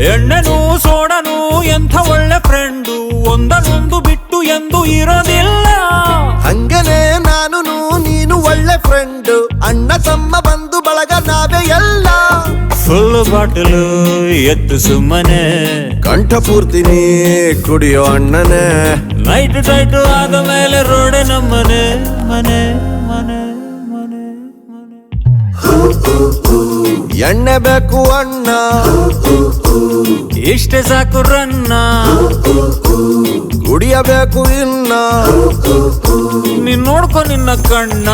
ಎಣ್ಣೆನು ಸೋಡನು ಎಂಥ ಒಳ್ಳೆ ಫ್ರೆಂಡು, ಒಂದನೊಂದು ಬಿಟ್ಟು ಎಂದು ಇರೋದಿಲ್ಲ. ಹಂಗನೇ ನಾನು ನೀನು ಒಳ್ಳೆ ಫ್ರೆಂಡು, ಅಣ್ಣ ತಮ್ಮ ಬಂದು ಬಳಗ ನಾವೇ ಎಲ್ಲ. ಫುಲ್ ಬಾಟಲು ಎತ್ತು ಸುಮ್ಮನೆ, ಕಂಠ ಪೂರ್ತಿ ನೀ ಕುಡಿಯೋ ಅಣ್ಣನೇ. ನೈಟ್ ಟೈಟ್ ಆದ ಮೇಲೆ ರೋಡೆ ನಮ್ಮನೆ ಮನೆ ಮನೆ ಮನೆ ಮನೆ. ಎಣ್ಣೆ ಬೇಕು ಅಣ್ಣ, ಇಷ್ಟೇ ಸಾಕು ರನ್ನ, ಕುಡಿಯಬೇಕು ಇನ್ನ. ನೀನ್ ನೋಡ್ಕೊ ನಿನ್ನ ಕಣ್ಣ.